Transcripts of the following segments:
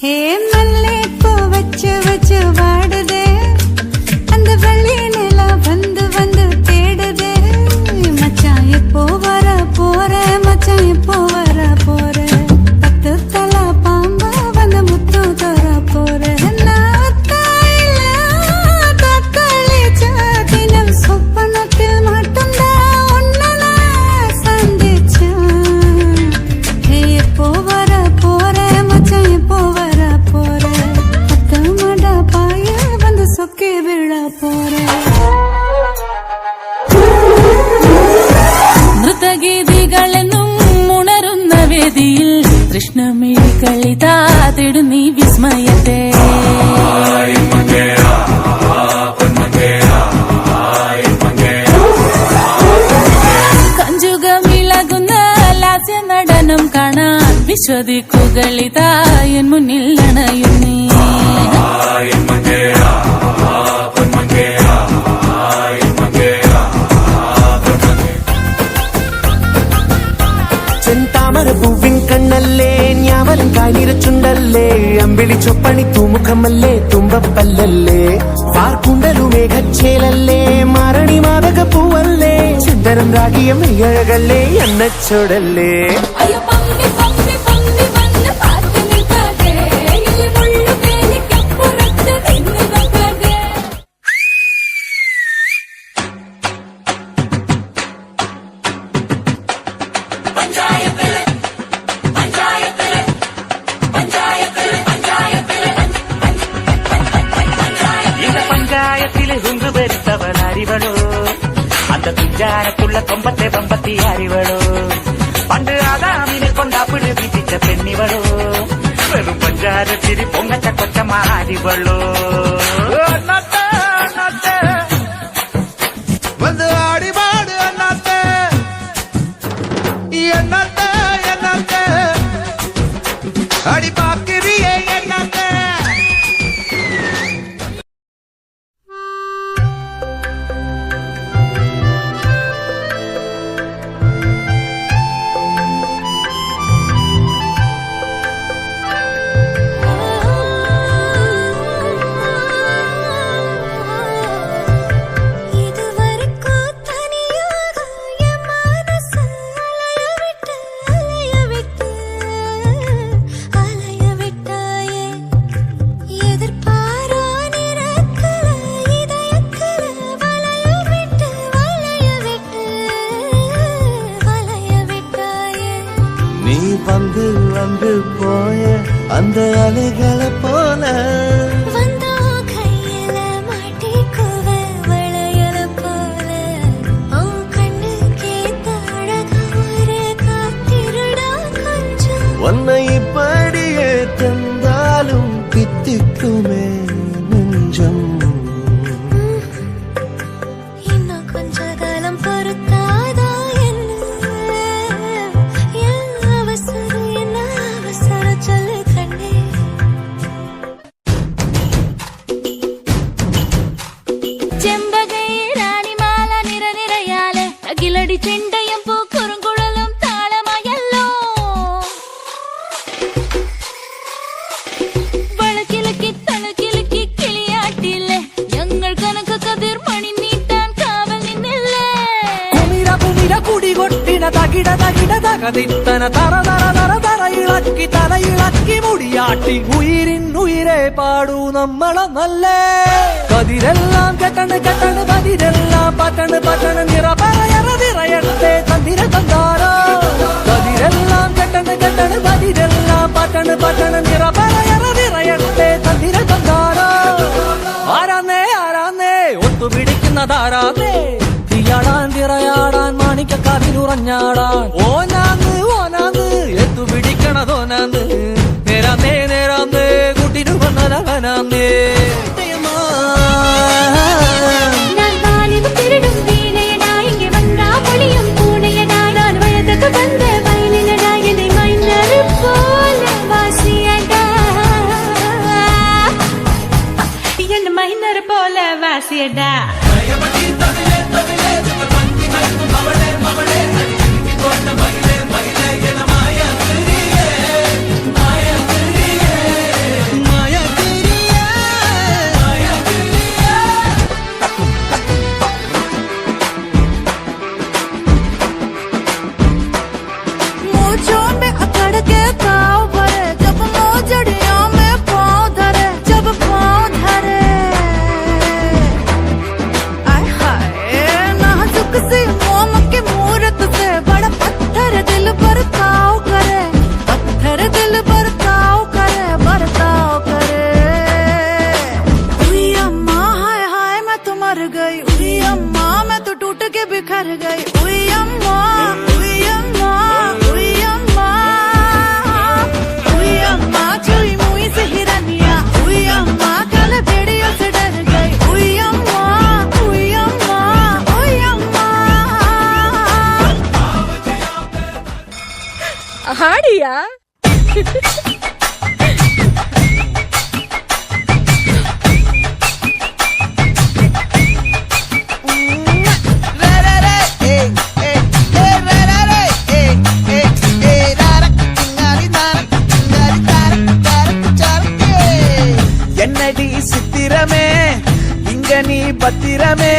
ஹே மல்லே பூ வச்சு வச்சு வாடுதே, அந்த வெள்ளி நிலா வந்து வந்து தேடுதே. மச்சான் எப்போ வர போற, மச்சான் எப்போ வர போற, பத்து தலா பாம்பா வந்து முத்து தர போற. சொப்பனத்தில் மட்டும்தான் ஒன்னல சந்திச்சேன். ஹே எப்போ வர போற, மச்சான் எப்போ வர போற, பத்து மட பாய வந்து சொக்கி விழ போற. നൃത്തഗീതികളെന്നും ഉണരുന്ന വേദിയിൽ കൃഷ്ണമിഴി കളിതാ തേടും നീ വിസ്മയത്തെ. കഞ്ചുകമിളകുന്ന ലാസ്യ നടനം കാണാൻ വിശ്വദിക്കുകളിതാ എൻ മുന്നിൽ അണയും നീ. ചെന്താമരപ്പൂവിൻ കണ്ണല്ലേ, ഞാവലും കാനിരച്ചുണ്ടല്ലേ, അമ്പിളി ചൊപ്പണി തൂമുഖമല്ലേ, തുമ്പപ്പല്ലല്ലേ, വാർക്കുണ്ടലു മേഘച്ചേലല്ലേ, മരണി മാതക പൂവല്ലേ, സുന്ദരം രാഗിയം അഴകല്ലേ, എണ്ണച്ചോടല്ലേ. அறிவளோ அந்த துஞ்சாரத்துள்ள கொம்பத்தை பம்பத்தி அறிவளோ பண்டு ஆதாமினை கொண்டாப்பிடு வீசிச்ச பெண்ணிவளோ வெறும் பஞ்சார சிரி பொங்கச்ச கொச்சமா அறிவளோ வந்து ஆடிபாடு அண்ணாத்த என்னத்த என்னத்த அடி பாக்கிறியே என்னத்த. வந்து வந்து போய அந்த அலைகளை போல வந்தோ கையில மாட்டிக்குவ வளையல போல, கண்ணு கேத்த அழகா ஒரு காத்திருடா கொஞ்சம். உன்னை இப்படியே தந்தாலும் பித்திக்குமே நெஞ்சம். இன்னும் கொஞ்ச காலம் பொறுத்தாதா சொல்லு கண்ணே. ചെമ്പകൈ റാണിമാല നിര നിരയാലെ അകിലടി ചെണ്ടയും പൂക്കുറുങ്കുഴലും താളമയല്ലോ. വളക്കിലക്കി തളക്കിലക്കി കിളിയാട്ടില്ലേ, ഞങ്ങൾ കനക കതിർ മണി നീട്ടാൻ കാവൽ നിന്നില്ലേ. കുമിര കുമിര കുടികൊട്ടിന തകിട തകിട തകതിത്തന തറ തറ തറ തറ ഇളക്കി തലയിളക്കി മുടിയാട്ടി ഉയിരിൻ ഉയിരെ പാടൂ നമ്മളെ നല്ലേ. കതിരെല്ലാം കെട്ടണ് കെട്ടണ് കതിരെല്ലാം പട്ടണ് പട്ടണ് നിറ പറയറ നിറയട്ടെ തന്തിര തന്താരോ. കതിരെല്ലാം കെട്ടണ് കെട്ടണ് കതിരെല്ലാം പട്ടണ് പട്ടണ് നിറ പറയറ നിറയട്ടെ തന്തിര തന്താരോ. ആരാന്നേ ആരാന്നേ ഒത്തുപിടിക്കുന്നതാരാന്നേ, തീയാടാൻ തിറയാടാൻ മാണിക്കക്കാതിലുറഞ്ഞാടാൻ. ഓനാന്ന് ഓനാന്ന് എത്തു പിടിക്കണതോനാന്ന്, നേരാന്നേ നേരാന്നേ കുട്ടിനു വന്നതവനാന്നേ. நான் வாலிப திருடும் வீணையடா, இங்கே வந்தா பொழியும் பூனையடா, நான் வயதுக்கு வந்த வயலினடா, என்னை மைனரு போல வாசியடா, என்ன மைனர் போல வாசியடா. பத்திரமே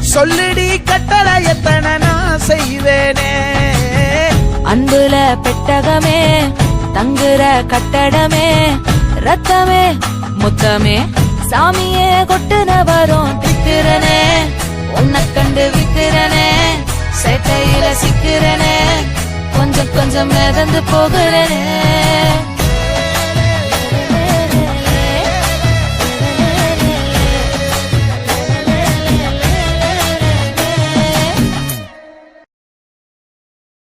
சொல்லிடி கட்டளை எத்தனை நான் செய்வேனே அன்புல பெட்டகமே தங்குற கட்டடமே ரத்தமே முத்தமே சாமியே கொட்டுன வரும் திக்கிறனே உன்னை கண்டு விக்கிறனே சேட்டையில சிக்கிறனே கொஞ்சம் கொஞ்சம் மிதந்து போகிறனே